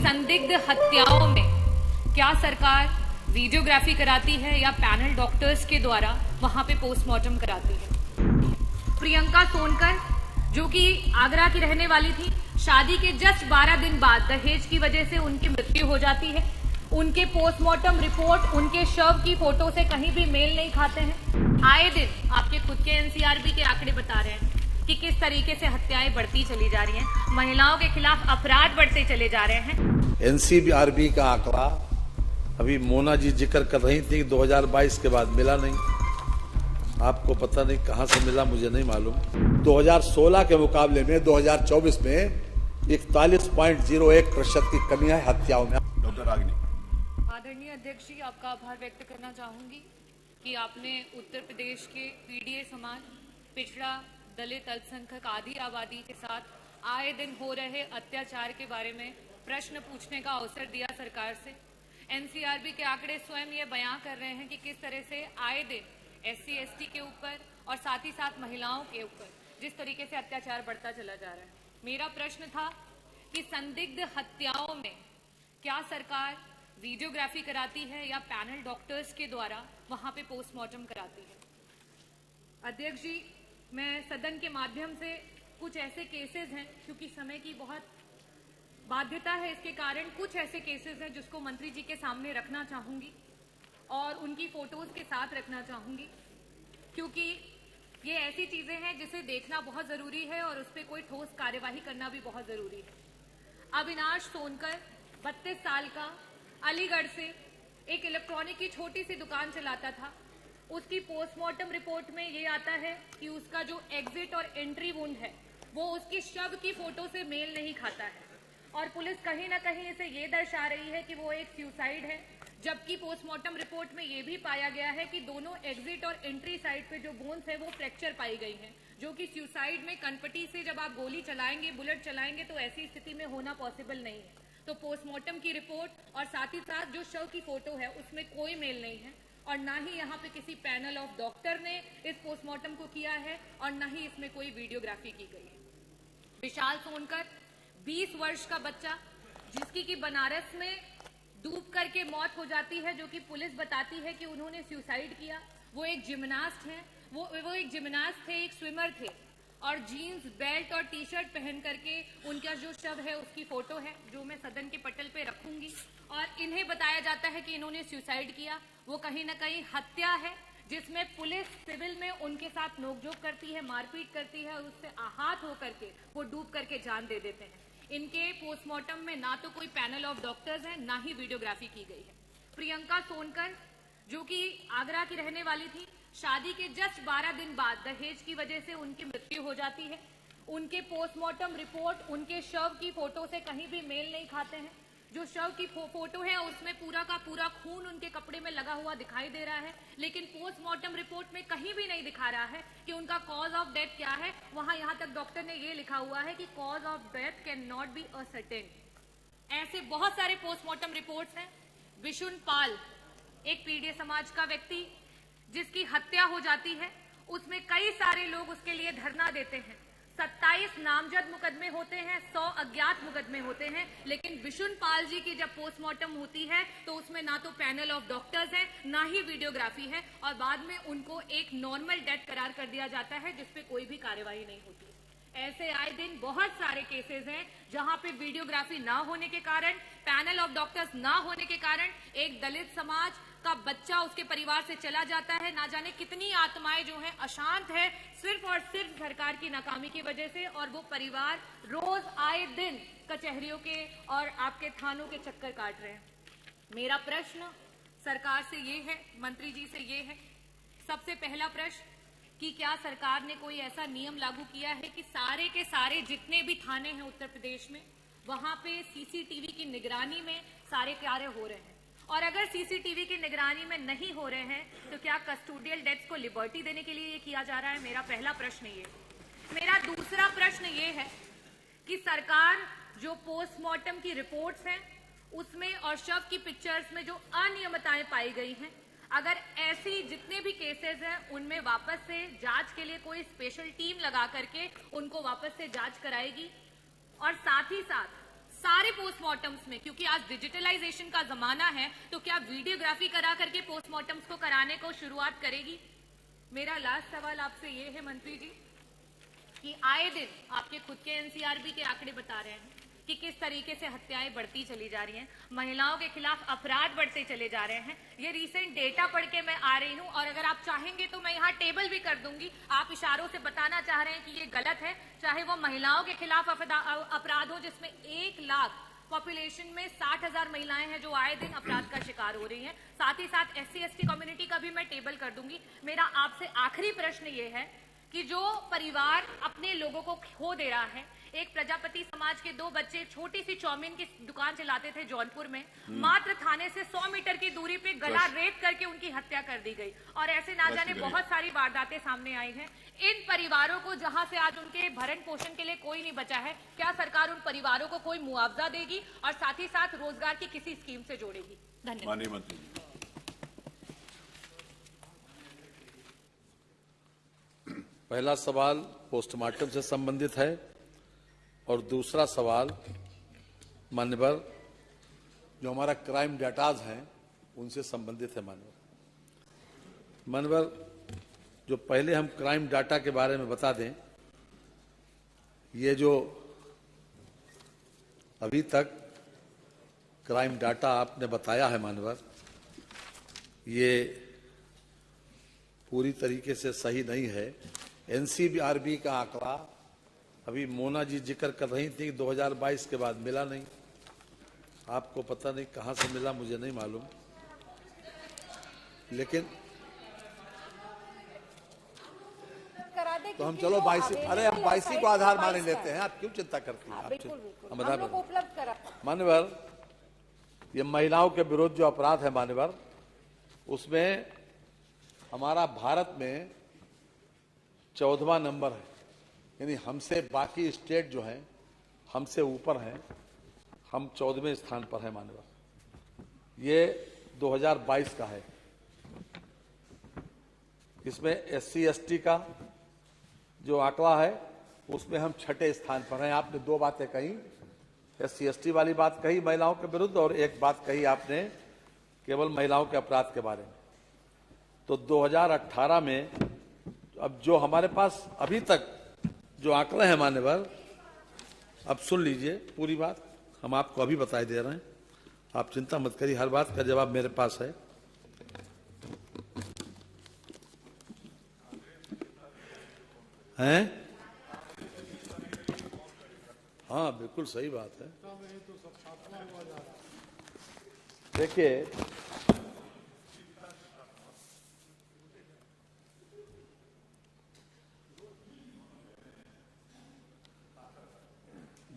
संदिग्ध हत्याओं में क्या सरकार वीडियोग्राफी कराती है या पैनल डॉक्टर्स के द्वारा वहां पे पोस्टमार्टम कराती है। प्रियंका सोनकर जो कि आगरा की रहने वाली थी, शादी के जस्ट 12 दिन बाद दहेज की वजह से उनकी मृत्यु हो जाती है। उनके पोस्टमार्टम रिपोर्ट उनके शव की फोटो से कहीं भी मेल नहीं खाते हैं। आए दिन आपके खुद के एनसीआरबी के आंकड़े बता रहे हैं कि किस तरीके से हत्याएं बढ़ती चली जा रही हैं, महिलाओं के खिलाफ अपराध बढ़ते चले जा रहे हैं। एनसीआरबी का आंकड़ा अभी मोना जी जिक्र कर रही थी 2022 के बाद मिला नहीं। आपको पता नहीं कहां से मिला, मुझे नहीं मालूम। 2016 के मुकाबले में 2024 में 41.01% की कमी है हत्याओं में। डॉक्टर रागिनी। आदरणीय अध्यक्ष जी, आपका आभार व्यक्त करना चाहूंगी कि आपने उत्तर प्रदेश के पीडीए समाज, पिछड़ा, दलित, अल्पसंख्यक आदि आबादी के साथ आए दिन हो रहे अत्याचार के बारे में प्रश्न पूछने का अवसर दिया सरकार से। एनसीआरबी के आंकड़े स्वयं ये बयां कर रहे हैं कि किस तरह से आए दिन एससी एसटी के ऊपर और साथ ही साथ महिलाओं के ऊपर जिस तरीके से अत्याचार बढ़ता चला जा रहा है। मेरा प्रश्न था कि संदिग्ध हत्याओं में क्या सरकार वीडियोग्राफी कराती है या पैनल डॉक्टर्स के द्वारा वहां पे पोस्टमार्टम कराती है। अध्यक्ष जी, मैं सदन के माध्यम से कुछ ऐसे केसेस हैं, क्योंकि समय की बहुत बाध्यता है, इसके कारण कुछ ऐसे केसेस हैं जिसको मंत्री जी के सामने रखना चाहूंगी और उनकी फोटोज के साथ रखना चाहूंगी, क्योंकि ये ऐसी चीजें हैं जिसे देखना बहुत जरूरी है और उस पर कोई ठोस कार्यवाही करना भी बहुत जरूरी है। अविनाश सोनकर 32 साल का, अलीगढ़ से एक इलेक्ट्रॉनिक की छोटी सी दुकान चलाता था। उसकी पोस्टमार्टम रिपोर्ट में ये आता है कि उसका जो एग्जिट और एंट्री वुंड है वो उसकी शव की फोटो से मेल नहीं खाता है और पुलिस कहीं ना कहीं इसे ये दर्शा रही है कि वो एक सुसाइड है, जबकि पोस्टमार्टम रिपोर्ट में ये भी पाया गया है कि दोनों एग्जिट और एंट्री साइड पे जो बोन्स है वो फ्रैक्चर पाई गई हैं, जो कि सुसाइड में कनपटी से जब आप गोली चलाएंगे, बुलेट चलाएंगे तो ऐसी स्थिति में होना पॉसिबल नहीं है। तो पोस्टमार्टम की रिपोर्ट और साथ ही साथ जो शव की फोटो है उसमें कोई मेल नहीं है और ना ही यहाँ पे किसी पैनल ऑफ डॉक्टर ने इस पोस्टमार्टम को किया है और ना ही इसमें कोई वीडियोग्राफी की गई है। विशाल सोनकर 20 वर्ष का बच्चा जिसकी कि बनारस में डूब करके मौत हो जाती है, जो कि पुलिस बताती है कि उन्होंने सुसाइड किया। वो एक जिम्नास्ट हैं, वो एक जिम्नास्ट थे, एक स्विमर थे और जीन्स, बेल्ट और टी शर्ट पहन करके उनका जो शव है उसकी फोटो है, जो मैं सदन के पटल पे रखूंगी। और इन्हें बताया जाता है कि इन्होंने सुसाइड किया। वो कहीं ना कहीं हत्या है जिसमें पुलिस सिविल में उनके साथ नोकझोंक करती है, मारपीट करती है और उससे आहत होकर के वो डूब करके जान दे देते हैं। इनके पोस्टमार्टम में ना तो कोई पैनल ऑफ डॉक्टर्स है, ना ही वीडियोग्राफी की गई है। प्रियंका सोनकर जो कि आगरा की रहने वाली थी, शादी के जस्ट 12 दिन बाद दहेज की वजह से उनकी मृत्यु हो जाती है। उनके पोस्टमार्टम रिपोर्ट उनके शव की फोटो से कहीं भी मेल नहीं खाते हैं। जो शव की फोटो है उसमें पूरा का पूरा खून उनके कपड़े में लगा हुआ दिखाई दे रहा है, लेकिन पोस्टमार्टम रिपोर्ट में कहीं भी नहीं दिखा रहा है कि उनका कॉज ऑफ डेथ क्या है। वहां यहां तक डॉक्टर ने ये लिखा हुआ है कि cause of death can not be ascertain. ऐसे बहुत सारे पोस्टमार्टम रिपोर्ट्स हैं। विशुन पाल एक पीडीए समाज का व्यक्ति जिसकी हत्या हो जाती है, उसमें कई सारे लोग उसके लिए धरना देते हैं। 27 नामजद मुकदमे होते हैं, 100 अज्ञात मुकदमे होते हैं, लेकिन विशुन पाल जी की जब पोस्टमार्टम होती है तो उसमें ना तो पैनल ऑफ डॉक्टर्स है, ना ही वीडियोग्राफी है और बाद में उनको एक नॉर्मल डेथ करार कर दिया जाता है जिसपे कोई भी कार्यवाही नहीं होती। ऐसे आए दिन बहुत सारे केसेस हैं जहां पे वीडियोग्राफी ना होने के कारण, पैनल ऑफ डॉक्टर्स ना होने के कारण एक दलित समाज का बच्चा उसके परिवार से चला जाता है। ना जाने कितनी आत्माएं जो हैं अशांत है सिर्फ और सिर्फ सरकार की नाकामी की वजह से, और वो परिवार रोज आए दिन कचहरियों के और आपके थानों के चक्कर काट रहे हैं। मेरा प्रश्न सरकार से ये है, मंत्री जी से ये है, सबसे पहला प्रश्न कि क्या सरकार ने कोई ऐसा नियम लागू किया है कि सारे के सारे जितने भी थाने हैं उत्तर प्रदेश में वहां पे सीसीटीवी की निगरानी में सारे कार्य हो रहे हैं, और अगर सीसीटीवी की निगरानी में नहीं हो रहे हैं तो क्या कस्टोडियल डेथ्स को लिबर्टी देने के लिए ये किया जा रहा है? मेरा पहला प्रश्न ये। मेरा दूसरा प्रश्न ये है कि सरकार जो पोस्टमार्टम की रिपोर्ट्स हैं उसमें और शव की पिक्चर्स में जो अनियमितताएं पाई गई हैं, अगर ऐसी जितने भी केसेस हैं उनमें वापस से जांच के लिए कोई स्पेशल टीम लगा करके उनको वापस से जांच कराएगी, और साथ ही साथ सारे पोस्टमार्टम्स में, क्योंकि आज डिजिटलाइजेशन का जमाना है, तो क्या वीडियोग्राफी करा करके पोस्टमार्टम्स को कराने को शुरुआत करेगी? मेरा लास्ट सवाल आपसे ये है मंत्री जी कि आए दिन आपके खुद के एनसीआरबी के आंकड़े बता रहे हैं कि किस तरीके से हत्याएं बढ़ती चली जा रही हैं, महिलाओं के खिलाफ अपराध बढ़ते चले जा रहे हैं। ये रिसेंट डेटा पढ़ के मैं आ रही हूं, और अगर आप चाहेंगे तो मैं यहाँ टेबल भी कर दूंगी। आप इशारों से बताना चाह रहे हैं कि ये गलत है, चाहे वो महिलाओं के खिलाफ अपराध हो, जिसमें 1 लाख पॉपुलेशन में 60,000 महिलाएं हैं जो आए दिन अपराध का शिकार हो रही हैं। साथ ही साथ SC/ST कम्युनिटी का भी मैं टेबल कर दूंगी। मेरा आपसे आखिरी प्रश्न ये है कि जो परिवार अपने लोगों को खो दे रहा है, एक प्रजापति समाज के 2 बच्चे छोटी सी चाउमीन की दुकान चलाते थे जौनपुर में, मात्र थाने से 100 मीटर की दूरी पे गला रेत करके उनकी हत्या कर दी गई, और ऐसे ना जाने बहुत सारी वारदातें सामने आई हैं। इन परिवारों को, जहां से आज उनके भरण पोषण के लिए कोई नहीं बचा है, क्या सरकार उन परिवारों को कोई मुआवजा देगी और साथ ही साथ रोजगार की किसी स्कीम से जोड़ेगी? धन्यवाद। माननीय मंत्री जी। पहला सवाल पोस्टमार्टम से संबंधित है और दूसरा सवाल मान्यवर जो हमारा क्राइम डाटाज हैं उनसे संबंधित है। मान्यवर जो पहले हम क्राइम डाटा के बारे में बता दें, ये जो अभी तक क्राइम डाटा आपने बताया है मान्यवर, ये पूरी तरीके से सही नहीं है। NCRB का आंकड़ा अभी मोना जी जिक्र कर रही थी कि 2022 के बाद मिला नहीं। आपको पता नहीं कहां से मिला, मुझे नहीं मालूम, लेकिन तो हम चलो 22, अरे हम 22 को आधार मान लेते हैं। आप क्यों चिंता करती हैं? हम बता मान्यवर, ये महिलाओं के विरुद्ध जो अपराध है मान्यवर, उसमें हमारा भारत में 14वां नंबर है, यानी हमसे बाकी स्टेट जो हैं हमसे ऊपर हैं, हम 14वें स्थान पर हैं मान्यवर। ये 2022 का है। इसमें SC/ST का जो आंकड़ा है उसमें हम 6ठे स्थान पर हैं। आपने 2 बातें कही, SC/ST वाली बात कही महिलाओं के विरुद्ध, और एक बात कही आपने केवल महिलाओं के अपराध के बारे में। तो 2018 में अब जो हमारे पास अभी तक जो आंकड़े हैं मान्यवर, अब सुन लीजिए पूरी बात, हम आपको अभी बताई दे रहे हैं, आप चिंता मत करिए, हर बात का जवाब मेरे पास है। हैं? हाँ बिल्कुल सही बात है। देखिए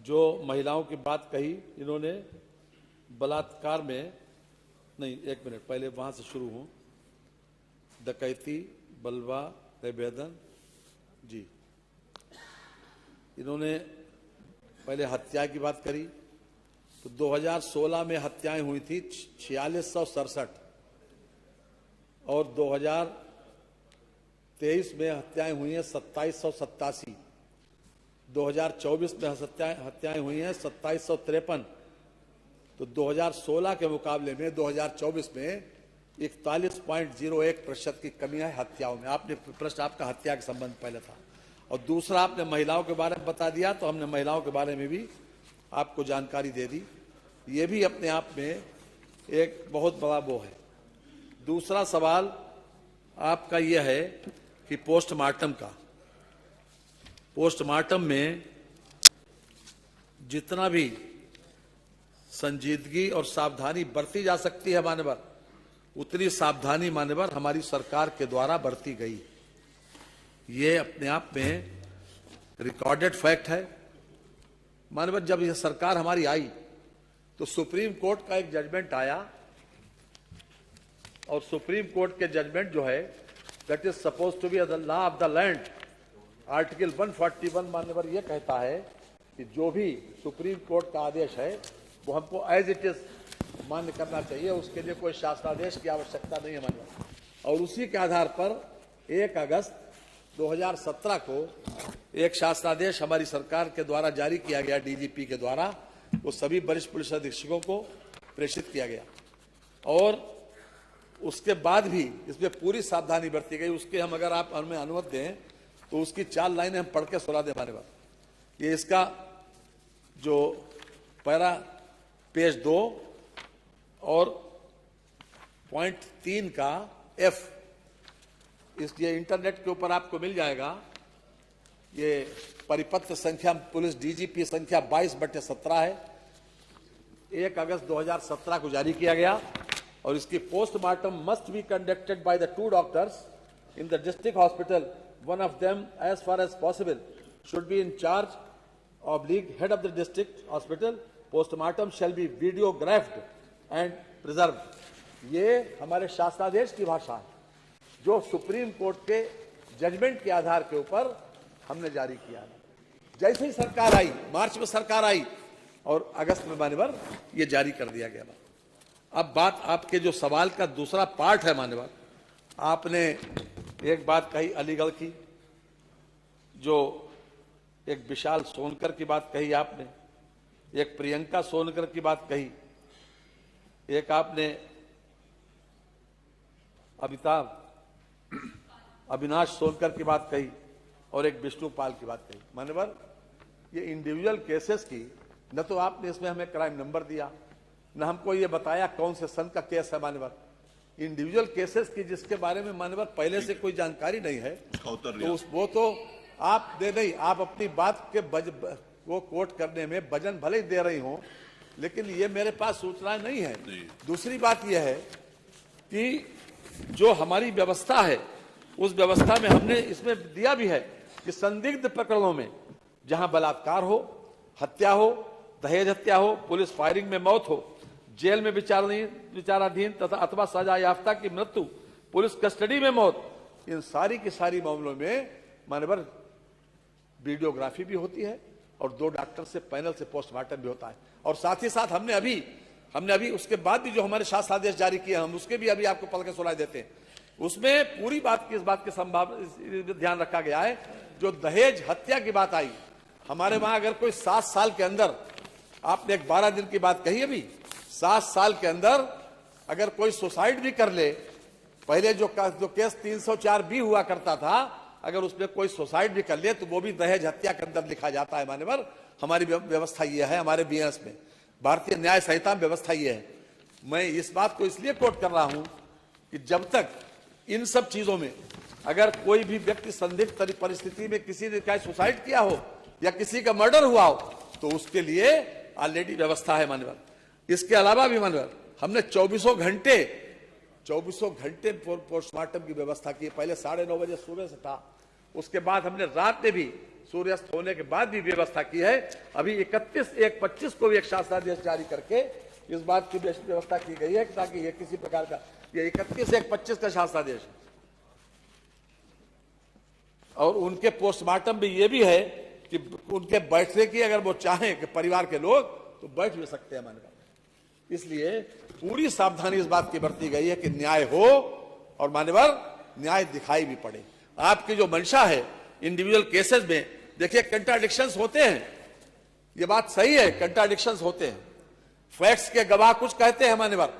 जो महिलाओं की बात कही इन्होंने, बलात्कार में नहीं, 1 मिनट पहले वहां से शुरू हूं, डकैती, बलवा, निवेदन जी, इन्होंने पहले हत्या की बात करी। तो 2016 में हत्याएं हुई थी 4667, और 2023 में हत्याएं हुई हैं 2787, 2024 में हत्याएं हुई हैं 2753। तो 2016 के मुकाबले में 2024 में 41.01% की कमी है हत्याओं में। आपने प्रश्न आपका हत्या के संबंध पहले था, और दूसरा आपने महिलाओं के बारे में बता दिया, तो हमने महिलाओं के बारे में भी आपको जानकारी दे दी। ये भी अपने आप में एक बहुत बड़ा वो है। दूसरा सवाल आपका यह है कि पोस्टमार्टम का, पोस्टमार्टम में जितना भी संजीदगी और सावधानी बरती जा सकती है मान्यवर, उतनी सावधानी मान्यवर हमारी सरकार के द्वारा बरती गई। ये अपने आप में रिकॉर्डेड फैक्ट है मान्यवर। जब यह सरकार हमारी आई तो सुप्रीम कोर्ट का एक जजमेंट आया, और सुप्रीम कोर्ट के जजमेंट जो है, that is suppose to be the law of the land, article 141 मान्यवर यह कहता है कि जो भी सुप्रीम कोर्ट का आदेश है वो हमको एज इट इज मान्य करना चाहिए, उसके लिए कोई शासनादेश की आवश्यकता नहीं है मान्यवर। और उसी के आधार पर 1 अगस्त 2017 को एक शासनादेश हमारी सरकार के द्वारा जारी किया गया, DGP के द्वारा, वो सभी वरिष्ठ पुलिस अधीक्षकों को प्रेषित किया गया और उसके बाद भी इसमें पूरी सावधानी बरती गई। उसके हम अगर आप हमें अनुमति दें तो उसकी 4 लाइनें हम पढ़ के सुना दें हमारे पास। ये इसका जो पैरा पेज 2 और पॉइंट 3 का F, ये इंटरनेट के ऊपर आपको मिल जाएगा। ये परिपत्र संख्या पुलिस डीजीपी संख्या 22/17 है, 1 अगस्त 2017 को जारी किया गया और इसकी postmortem must be conducted by the 2 doctors in the district hospital, one of them as far as possible should be in charge oblique head of the district hospital. Postmortem shall be videographed and preserved. ये हमारे शासनादेश की भाषा है जो supreme court के judgement के आधार के ऊपर हमने जारी किया है। जैसे ही सरकार आई, मार्च में सरकार आई और अगस्त में मान्यवर ये जारी कर दिया गया। अब बात आपके जो सवाल का दूसरा पार्ट है मान्यवर, आपने एक बात कही अलीगढ़ की, जो एक विशाल सोनकर की बात कही आपने, एक प्रियंका सोनकर की बात कही, एक आपने अविनाश सोनकर की बात कही और एक विष्णुपाल की बात कही। मान्यवर ये इंडिविजुअल केसेस की न तो आपने इसमें हमें क्राइम नंबर दिया, न हमको ये बताया कौन से सन का केस है। मान्यवर इंडिविजुअल केसेस की जिसके बारे में मान्यवर पहले से कोई जानकारी नहीं है तो वो तो आप दे नहीं, आप अपनी बात के वो कोट करने में वजन भले ही दे रही हो, लेकिन ये मेरे पास सूचनाएं नहीं है। दूसरी बात यह है कि जो हमारी व्यवस्था है उस व्यवस्था में हमने इसमें दिया भी है कि संदिग्ध प्रकरणों में जहां बलात्कार हो, हत्या हो, दहेज हत्या हो, पुलिस फायरिंग में मौत हो, जेल में विचाराधीन तथा अथवा सजा याफ्ता की मृत्यु, पुलिस कस्टडी में मौत, इन सारी की सारी मामलों में मानवर वीडियोग्राफी भी होती है और 2 डॉक्टर से पैनल से पोस्टमार्टम भी होता है। और साथ ही साथ हमने अभी उसके बाद भी जो हमारे शासनादेश जारी किए हम उसके भी अभी आपको पढ़ के सुनाई देते हैं। उसमें पूरी बात की इस बात की संभावना ध्यान रखा गया है। जो दहेज हत्या की बात आई हमारे वहां, अगर कोई 7 साल के अंदर, आपने एक 12 दिन की बात कही, अभी 7 साल के अंदर अगर कोई सुसाइड भी कर ले, पहले जो केस 304 भी हुआ करता था, अगर उसमें कोई सुसाइड भी कर ले तो वो भी दहेज हत्या के अंदर लिखा जाता है। मान्यवर हमारी व्यवस्था ये है, हमारे बीएस में भारतीय न्याय संहिता में व्यवस्था ये है। मैं इस बात को इसलिए कोट कर रहा हूं कि जब तक इन सब चीजों में अगर कोई भी व्यक्ति संदिग्ध परिस्थिति में किसी ने चाहे सुसाइड किया हो या किसी का मर्डर हुआ हो तो उसके लिए ऑलरेडी व्यवस्था है मान्यवर। इसके अलावा भी मान्यवर हमने 24 घंटे पोस्टमार्टम की व्यवस्था की। पहले 9:30 बजे सुबह से था, उसके बाद हमने रात में भी सूर्यास्त होने के बाद भी व्यवस्था की है। अभी 31/1/25 को भी एक शासनादेश जारी करके इस बात की व्यवस्था की गई है ताकि ये किसी प्रकार का, ये 31/1/25 का शासनादेश है। और उनके पोस्टमार्टम भी ये भी है कि उनके बैठने की अगर वो चाहें कि परिवार के लोग तो बैठ भी सकते हैं मान्यवर। इसलिए पूरी सावधानी इस बात की बरती गई है कि न्याय हो और मान्यवर न्याय दिखाई भी पड़े। आपकी जो मंशा है इंडिविजुअल केसेस में, देखिए कंट्राडिक्शंस होते हैं, ये बात सही है, कंट्राडिक्शंस होते हैं। फैक्ट्स के गवाह कुछ कहते हैं मान्यवर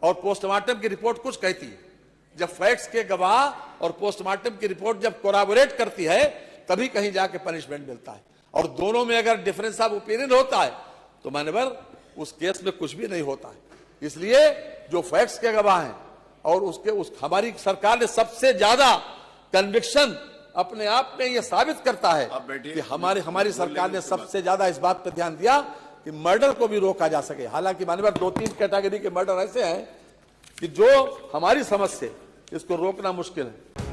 और पोस्टमार्टम की रिपोर्ट कुछ कहती है। जब फैक्ट्स के गवाह और पोस्टमार्टम की रिपोर्ट जब कोराबोरेट करती है तभी कहीं जाके पनिशमेंट मिलता है। और दोनों में अगर डिफरेंस ऑफ ओपिनियन होता है तो मान्यवर उस केस में कुछ भी नहीं होता है। इसलिए जो फैक्ट्स के गवाह हैं और हमारी सरकार ने सबसे ज्यादा कन्विक्शन अपने आप में यह साबित करता है कि हमारी सरकार ने सबसे ज्यादा इस बात पर ध्यान दिया कि मर्डर को भी रोका जा सके। हालांकि मान्यवर 2-3 कैटेगरी के मर्डर ऐसे हैं कि जो हमारी समझ से इसको रोकना मुश्किल है।